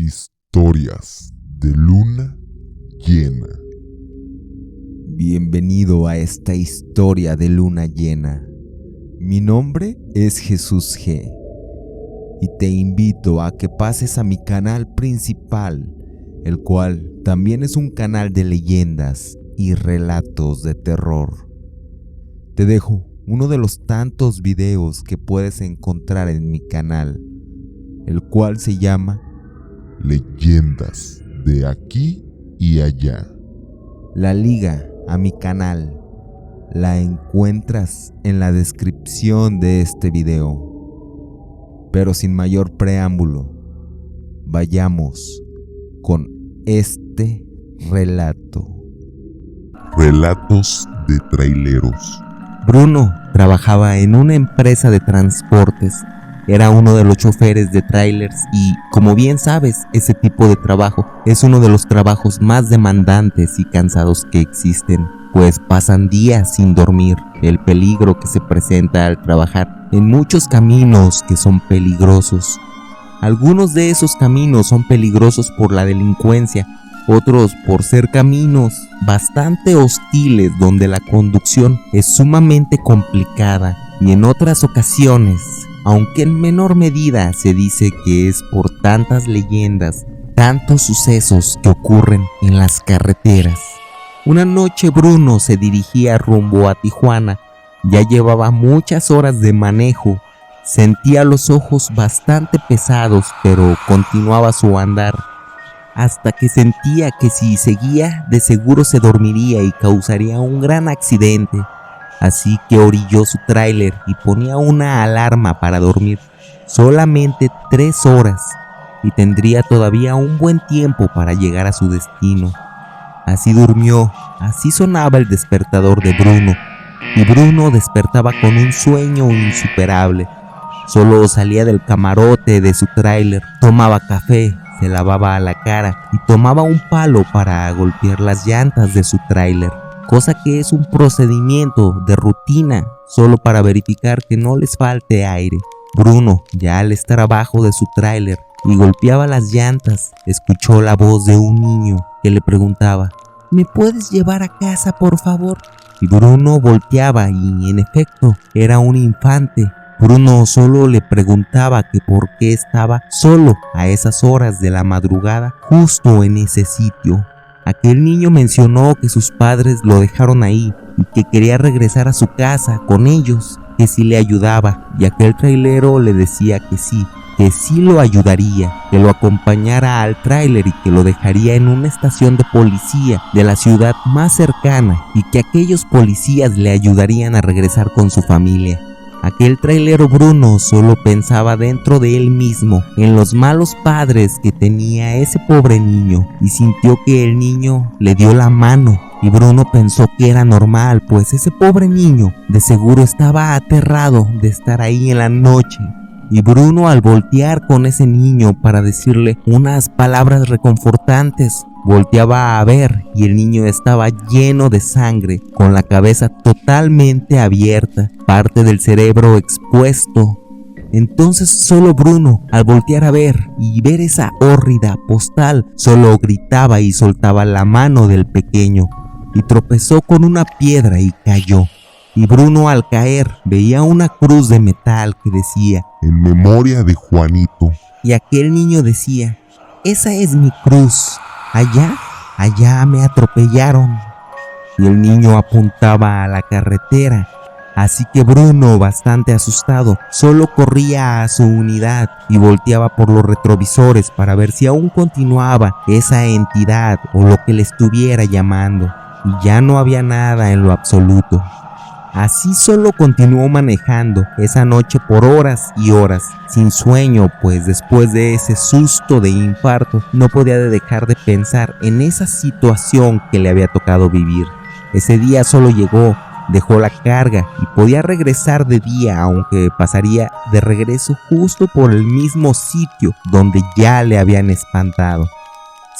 Historias de luna llena. Bienvenido a esta historia de luna llena. Mi nombre es Jesús G. Y te invito a que pases a mi canal principal, el cual también es un canal de leyendas y relatos de terror. Te dejo uno de los tantos videos que puedes encontrar en mi canal, el cual se llama Leyendas de aquí y allá. La liga a mi canal la encuentras en la descripción de este video. Pero sin mayor preámbulo, vayamos con este relato. Relatos de traileros. Bruno trabajaba en una empresa de transportes. Era uno de los choferes de trailers y, como bien sabes, ese tipo de trabajo es uno de los trabajos más demandantes y cansados que existen, pues pasan días sin dormir. El peligro que se presenta al trabajar en muchos caminos que son peligrosos. Algunos de esos caminos son peligrosos por la delincuencia, otros por ser caminos bastante hostiles donde la conducción es sumamente complicada, y en otras ocasiones, aunque en menor medida, se dice que es por tantas leyendas, tantos sucesos que ocurren en las carreteras. Una noche Bruno se dirigía rumbo a Tijuana. Ya llevaba muchas horas de manejo. Sentía los ojos bastante pesados, pero continuaba su andar, hasta que sentía que si seguía, de seguro se dormiría y causaría un gran accidente. Así que orilló su tráiler y ponía una alarma para dormir solamente 3 horas, y tendría todavía un buen tiempo para llegar a su destino. Así durmió. Así sonaba el despertador de Bruno, y Bruno despertaba con un sueño insuperable. Solo salía del camarote de su tráiler, tomaba café, se lavaba la cara y tomaba un palo para golpear las llantas de su tráiler, cosa que es un procedimiento de rutina solo para verificar que no les falte aire. Bruno, ya al estar abajo de su tráiler y golpeaba las llantas, escuchó la voz de un niño que le preguntaba: ¿me puedes llevar a casa, por favor? Y Bruno volteaba y, en efecto, era un infante. Bruno solo le preguntaba que por qué estaba solo a esas horas de la madrugada justo en ese sitio. Aquel niño mencionó que sus padres lo dejaron ahí y que quería regresar a su casa con ellos, que si le ayudaba, y aquel trailero le decía que sí lo ayudaría, que lo acompañara al tráiler y que lo dejaría en una estación de policía de la ciudad más cercana, y que aquellos policías le ayudarían a regresar con su familia. Aquel trailero Bruno solo pensaba dentro de él mismo en los malos padres que tenía ese pobre niño, y sintió que el niño le dio la mano, y Bruno pensó que era normal, pues ese pobre niño de seguro estaba aterrado de estar ahí en la noche. Y Bruno, al voltear con ese niño para decirle unas palabras reconfortantes, volteaba a ver y el niño estaba lleno de sangre, con la cabeza totalmente abierta, parte del cerebro expuesto. Entonces solo Bruno, al voltear a ver y ver esa hórrida postal, solo gritaba y soltaba la mano del pequeño, y tropezó con una piedra y cayó. Y Bruno, al caer, veía una cruz de metal que decía: en memoria de Juanito. Y aquel niño decía: esa es mi cruz, allá me atropellaron. Y el niño apuntaba a la carretera, así que Bruno, bastante asustado, solo corría a su unidad y volteaba por los retrovisores para ver si aún continuaba esa entidad o lo que le estuviera llamando, y ya no había nada en lo absoluto. Así solo continuó manejando esa noche por horas y horas, sin sueño, pues después de ese susto de infarto no podía dejar de pensar en esa situación que le había tocado vivir. Ese día solo llegó, dejó la carga y podía regresar de día, aunque pasaría de regreso justo por el mismo sitio donde ya le habían espantado.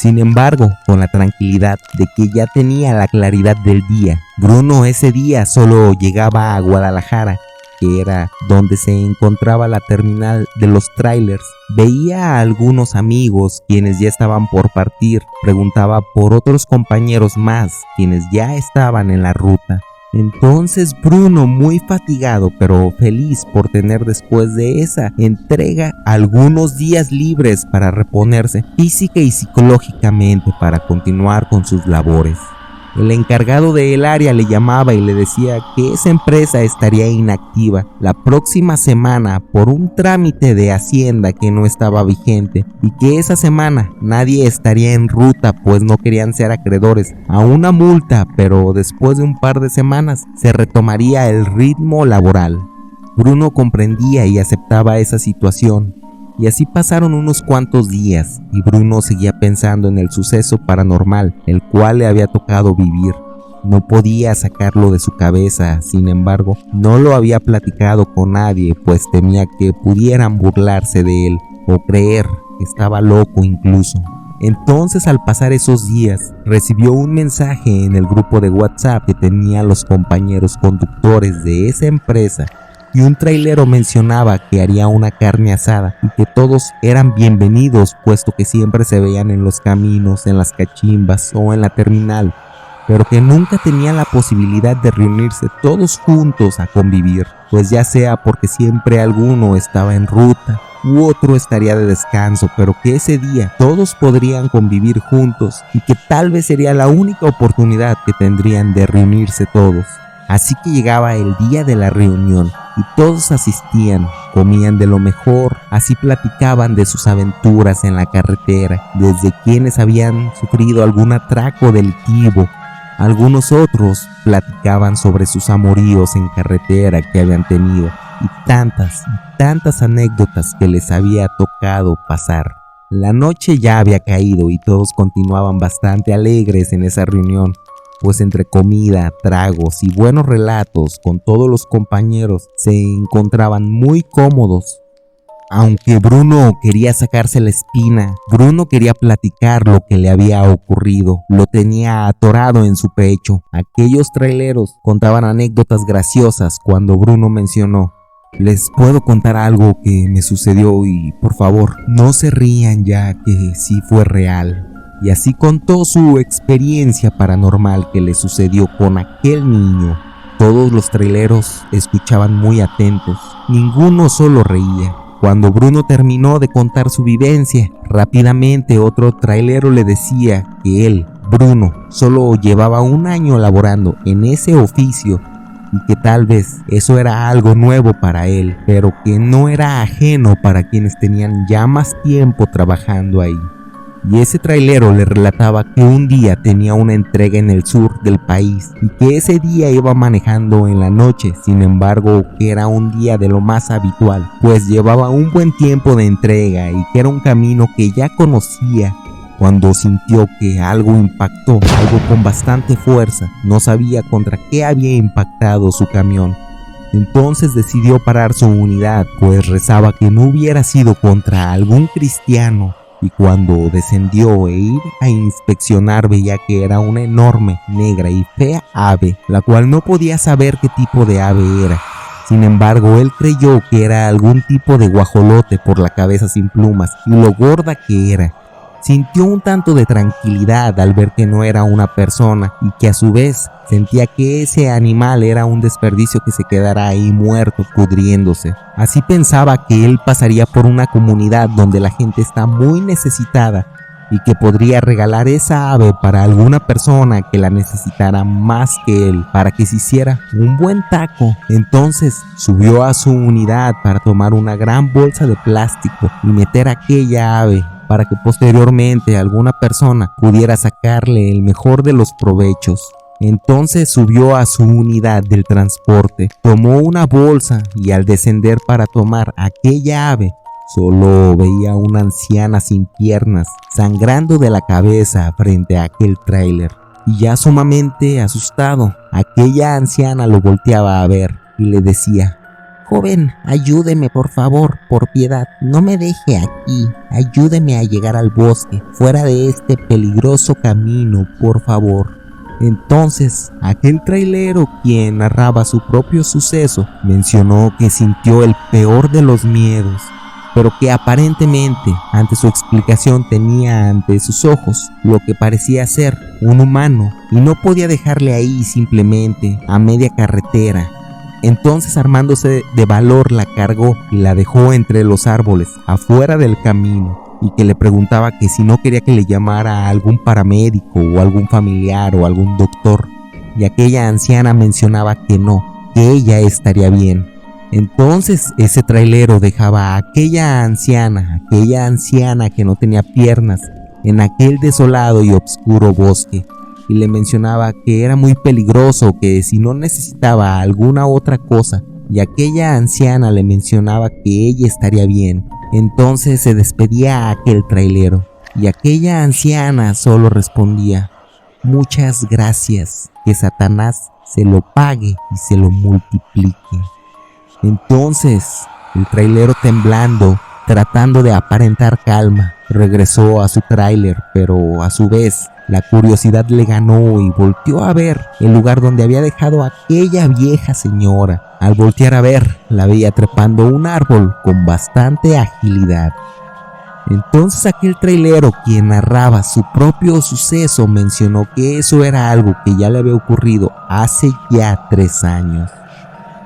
Sin embargo, con la tranquilidad de que ya tenía la claridad del día, Bruno ese día solo llegaba a Guadalajara que era donde se encontraba la terminal de los trailers, veía a algunos amigos quienes ya estaban por partir, preguntaba por otros compañeros más quienes ya estaban en la ruta. Entonces Bruno, muy fatigado pero feliz por tener después de esa entrega algunos días libres para reponerse física y psicológicamente para continuar con sus labores. El encargado del área le llamaba y le decía que esa empresa estaría inactiva la próxima semana por un trámite de Hacienda que no estaba vigente y que esa semana nadie estaría en ruta pues no querían ser acreedores a una multa, pero después de un par de semanas se retomaría el ritmo laboral. Bruno comprendía y aceptaba esa situación. Y así pasaron unos cuantos días y Bruno seguía pensando en el suceso paranormal el cual le había tocado vivir. No podía sacarlo de su cabeza, sin embargo, no lo había platicado con nadie pues temía que pudieran burlarse de él o creer que estaba loco incluso. Entonces, al pasar esos días, recibió un mensaje en el grupo de WhatsApp que tenían los compañeros conductores de esa empresa. Y un trailero mencionaba que haría una carne asada y que todos eran bienvenidos puesto que siempre se veían en los caminos, en las cachimbas o en la terminal, pero que nunca tenían la posibilidad de reunirse todos juntos a convivir, pues ya sea porque siempre alguno estaba en ruta u otro estaría de descanso, pero que ese día todos podrían convivir juntos y que tal vez sería la única oportunidad que tendrían de reunirse todos. Así que llegaba el día de la reunión y todos asistían, comían de lo mejor, así platicaban de sus aventuras en la carretera, desde quienes habían sufrido algún atraco delictivo. Algunos otros platicaban sobre sus amoríos en carretera que habían tenido y tantas anécdotas que les había tocado pasar. La noche ya había caído y todos continuaban bastante alegres en esa reunión. Pues entre comida, tragos y buenos relatos con todos los compañeros se encontraban muy cómodos. Aunque Bruno quería sacarse la espina, Bruno quería platicar lo que le había ocurrido, lo tenía atorado en su pecho. Aquellos traileros contaban anécdotas graciosas cuando Bruno mencionó: les puedo contar algo que me sucedió y por favor no se rían ya que sí fue real. Y así contó su experiencia paranormal que le sucedió con aquel niño. Todos los traileros escuchaban muy atentos, ninguno solo reía. Cuando Bruno terminó de contar su vivencia, rápidamente otro trailero le decía que él, Bruno, solo llevaba 1 año laborando en ese oficio y que tal vez eso era algo nuevo para él, pero que no era ajeno para quienes tenían ya más tiempo trabajando ahí. Y ese trailero le relataba que un día tenía una entrega en el sur del país y que ese día iba manejando en la noche, sin embargo que era un día de lo más habitual, pues llevaba un buen tiempo de entrega y que era un camino que ya conocía. Cuando sintió que algo impactó, algo con bastante fuerza, no sabía contra qué había impactado su camión. Entonces decidió parar su unidad, pues rezaba que no hubiera sido contra algún cristiano. Y cuando descendió e ir a inspeccionar veía que era una enorme, negra y fea ave, la cual no podía saber qué tipo de ave era. Sin embargo, él creyó que era algún tipo de guajolote por la cabeza sin plumas y lo gorda que era. Sintió un tanto de tranquilidad al ver que no era una persona y que a su vez sentía que ese animal era un desperdicio que se quedara ahí muerto, pudriéndose. Así pensaba que él pasaría por una comunidad donde la gente está muy necesitada y que podría regalar esa ave para alguna persona que la necesitara más que él, para que se hiciera un buen taco. Entonces subió a su unidad para tomar una gran bolsa de plástico y meter aquella ave, para que posteriormente alguna persona pudiera sacarle el mejor de los provechos. Entonces subió a su unidad del transporte, tomó una bolsa y al descender para tomar aquella ave, solo veía a una anciana sin piernas, sangrando de la cabeza frente a aquel tráiler. Y ya sumamente asustado, aquella anciana lo volteaba a ver y le decía: joven, ayúdeme por favor, por piedad, no me deje aquí, ayúdeme a llegar al bosque, fuera de este peligroso camino, por favor. Entonces, aquel trailero, quien narraba su propio suceso, mencionó que sintió el peor de los miedos, pero que aparentemente, ante su explicación, tenía ante sus ojos lo que parecía ser un humano y no podía dejarle ahí simplemente a media carretera. Entonces, armándose de valor, la cargó y la dejó entre los árboles, afuera del camino, y que le preguntaba que si no quería que le llamara a algún paramédico o algún familiar o algún doctor, y aquella anciana mencionaba que no, que ella estaría bien. Entonces ese trailero dejaba a aquella anciana que no tenía piernas, en aquel desolado y oscuro bosque, y le mencionaba que era muy peligroso, que si no necesitaba alguna otra cosa, y aquella anciana le mencionaba que ella estaría bien. Entonces se despedía a aquel trailero, y aquella anciana solo respondía: muchas gracias, que Satanás se lo pague y se lo multiplique. Entonces el trailero, temblando, tratando de aparentar calma, regresó a su tráiler, pero a su vez la curiosidad le ganó y volteó a ver el lugar donde había dejado a aquella vieja señora. Al voltear a ver, la veía trepando un árbol con bastante agilidad. Entonces aquel trailero, quien narraba su propio suceso, mencionó que eso era algo que ya le había ocurrido hace ya 3 años.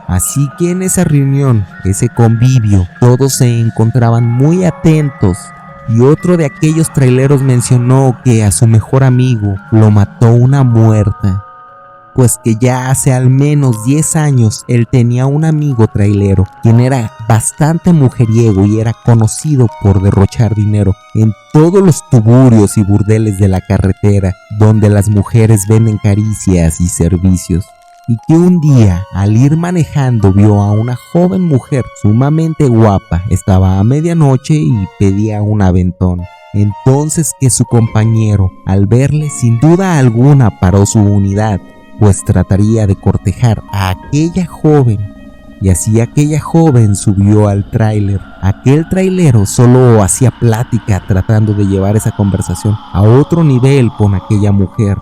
Así que en esa reunión, ese convivio, todos se encontraban muy atentos, y otro de aquellos traileros mencionó que a su mejor amigo lo mató una muerta, pues que ya hace al menos 10 años él tenía un amigo trailero, quien era bastante mujeriego y era conocido por derrochar dinero en todos los tuburios y burdeles de la carretera, donde las mujeres venden caricias y servicios. Y que un día, al ir manejando, vio a una joven mujer sumamente guapa. Estaba a medianoche y pedía un aventón. Entonces que su compañero, al verle, sin duda alguna paró su unidad, pues trataría de cortejar a aquella joven. Y así aquella joven subió al tráiler. Aquel trailero solo hacía plática, tratando de llevar esa conversación a otro nivel con aquella mujer.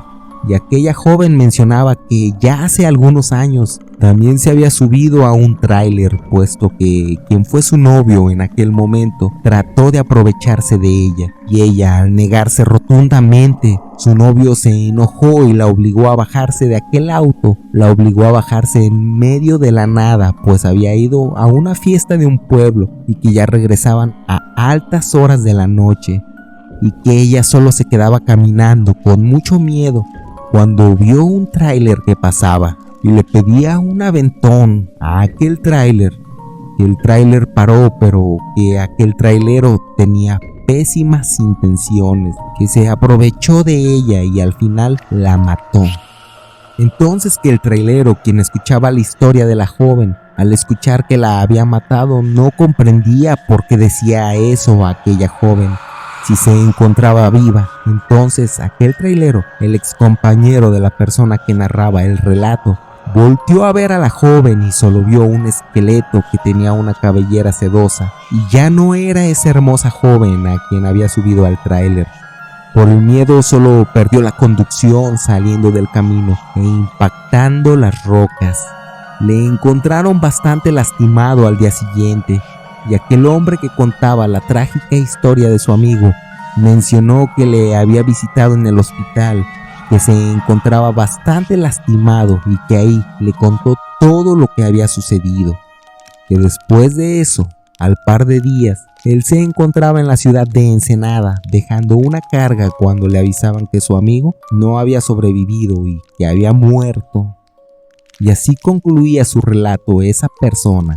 Y aquella joven mencionaba que ya hace algunos años también se había subido a un tráiler, puesto que quien fue su novio en aquel momento trató de aprovecharse de ella, y ella, al negarse rotundamente, su novio se enojó y la obligó a bajarse de aquel auto. La obligó a bajarse en medio de la nada, pues había ido a una fiesta de un pueblo y que ya regresaban a altas horas de la noche, y que ella solo se quedaba caminando con mucho miedo cuando vio un tráiler que pasaba y le pedía un aventón a aquel tráiler. El tráiler paró, pero que aquel trailero tenía pésimas intenciones, que se aprovechó de ella y al final la mató. Entonces que el trailero, quien escuchaba la historia de la joven, al escuchar que la había matado, no comprendía por qué decía eso a aquella joven si se encontraba viva. Entonces aquel trailero, el ex compañero de la persona que narraba el relato, volteó a ver a la joven y solo vio un esqueleto que tenía una cabellera sedosa, y ya no era esa hermosa joven a quien había subido al tráiler. Por el miedo solo perdió la conducción, saliendo del camino e impactando las rocas. Le encontraron bastante lastimado al día siguiente, y aquel hombre que contaba la trágica historia de su amigo mencionó que le había visitado en el hospital, que se encontraba bastante lastimado y que ahí le contó todo lo que había sucedido. Que después de eso, al par de días, él se encontraba en la ciudad de Ensenada dejando una carga cuando le avisaban que su amigo no había sobrevivido y que había muerto. Y así concluía su relato esa persona.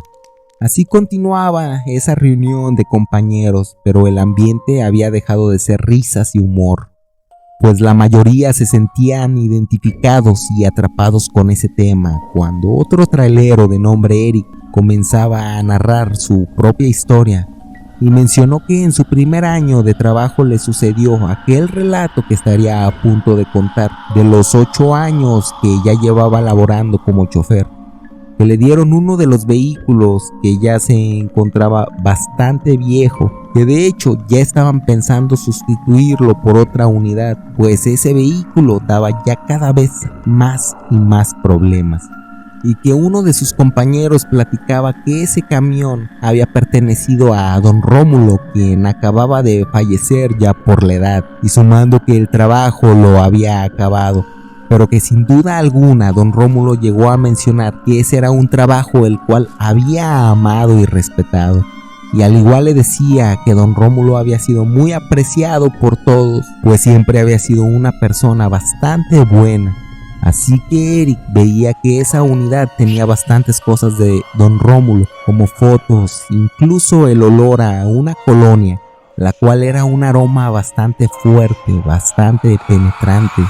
Así continuaba esa reunión de compañeros, pero el ambiente había dejado de ser risas y humor, pues la mayoría se sentían identificados y atrapados con ese tema, cuando otro trailero de nombre Eric comenzaba a narrar su propia historia y mencionó que en su primer año de trabajo le sucedió aquel relato que estaría a punto de contar de los 8 años que ya llevaba laborando como chofer. que le dieron uno de los vehículos que ya se encontraba bastante viejo, que de hecho ya estaban pensando sustituirlo por otra unidad, pues ese vehículo daba ya cada vez más y más problemas, y que uno de sus compañeros platicaba que ese camión había pertenecido a don Rómulo, quien acababa de fallecer ya por la edad, y sumando que el trabajo lo había acabado, pero que sin duda alguna don Rómulo llegó a mencionar que ese era un trabajo el cual había amado y respetado. Y al igual le decía que don Rómulo había sido muy apreciado por todos, pues siempre había sido una persona bastante buena. Así que Eric veía que esa unidad tenía bastantes cosas de don Rómulo, como fotos, incluso el olor a una colonia, la cual era un aroma bastante fuerte, bastante penetrante.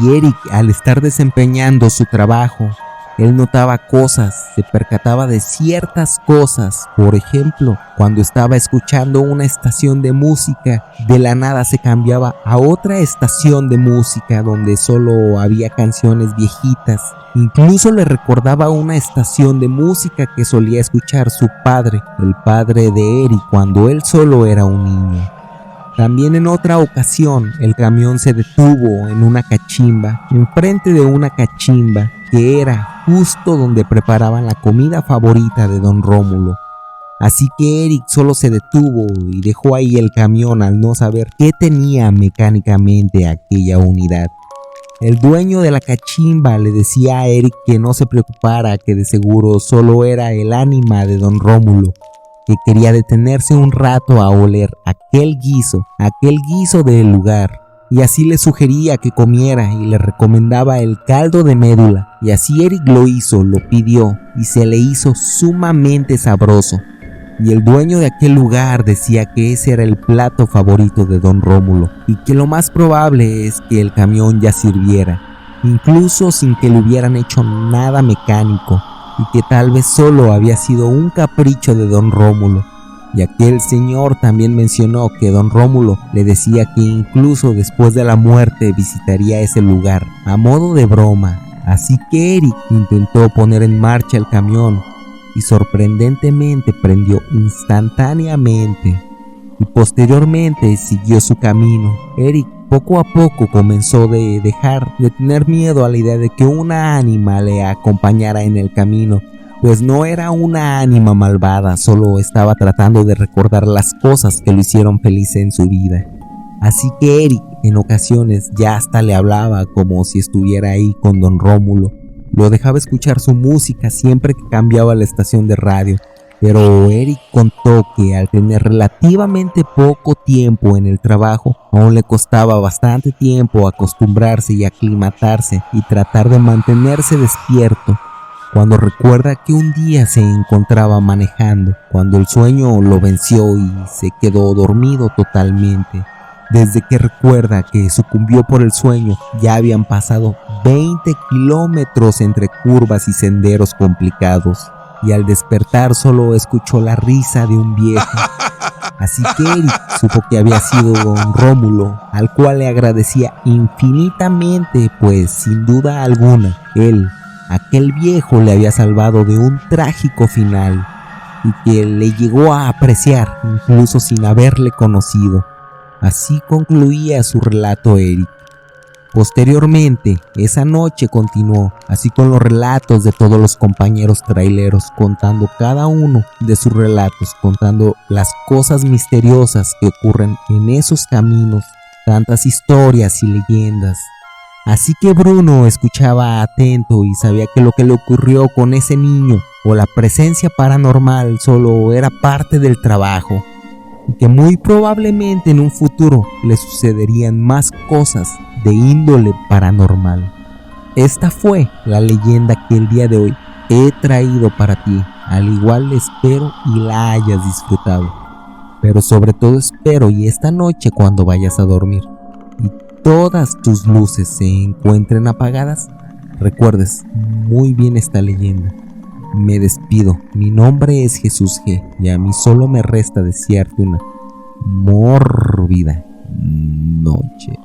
Y Eric, al estar desempeñando su trabajo, él notaba cosas, se percataba de ciertas cosas. Por ejemplo, cuando estaba escuchando una estación de música, de la nada se cambiaba a otra estación de música donde solo había canciones viejitas. Incluso le recordaba una estación de música que solía escuchar su padre, el padre de Eric, cuando él solo era un niño. También en otra ocasión, el camión se detuvo en una cachimba, enfrente de una cachimba que era justo donde preparaban la comida favorita de don Rómulo. Así que Eric solo se detuvo y dejó ahí el camión al no saber qué tenía mecánicamente aquella unidad. El dueño de la cachimba le decía a Eric que no se preocupara, que de seguro solo era el ánima de don Rómulo, que quería detenerse un rato a oler aquel guiso del lugar, y así le sugería que comiera y le recomendaba el caldo de médula, y así Eric lo hizo, lo pidió y se le hizo sumamente sabroso. Y el dueño de aquel lugar decía que ese era el plato favorito de don Rómulo y que lo más probable es que el camión ya sirviera, incluso sin que le hubieran hecho nada mecánico, y que tal vez solo había sido un capricho de don Rómulo. Y aquel señor también mencionó que don Rómulo le decía que incluso después de la muerte visitaría ese lugar a modo de broma. Así que Eric intentó poner en marcha el camión y sorprendentemente prendió instantáneamente, y posteriormente siguió su camino. Eric poco a poco comenzó de dejar de tener miedo a la idea de que una ánima le acompañara en el camino, pues no era una ánima malvada, solo estaba tratando de recordar las cosas que lo hicieron feliz en su vida. Así que Eric en ocasiones ya hasta le hablaba como si estuviera ahí con don Rómulo, lo dejaba escuchar su música siempre que cambiaba la estación de radio. Pero Eric contó que al tener relativamente poco tiempo en el trabajo, aún le costaba bastante tiempo acostumbrarse y aclimatarse y tratar de mantenerse despierto, cuando recuerda que un día se encontraba manejando, cuando el sueño lo venció y se quedó dormido totalmente. Desde que recuerda que sucumbió por el sueño, ya habían pasado 20 kilómetros entre curvas y senderos complicados. Y al despertar solo escuchó la risa de un viejo. Así que Eric supo que había sido don Rómulo, al cual le agradecía infinitamente, pues sin duda alguna, aquel viejo le había salvado de un trágico final, y que le llegó a apreciar incluso sin haberle conocido. Así concluía su relato Eric. Posteriormente, esa noche continuó, así con los relatos de todos los compañeros traileros, contando cada uno de sus relatos, contando las cosas misteriosas que ocurren en esos caminos, tantas historias y leyendas. Así que Bruno escuchaba atento y sabía que lo que le ocurrió con ese niño o la presencia paranormal solo era parte del trabajo, y que muy probablemente en un futuro le sucederían más cosas de índole paranormal. Esta fue la leyenda que el día de hoy he traído para ti. Al igual espero y la hayas disfrutado, pero sobre todo espero y esta noche cuando vayas a dormir y todas tus luces se encuentren apagadas, recuerdes muy bien esta leyenda. Me despido, mi nombre es Jesús G y a mí solo me resta desearte una mórbida noche.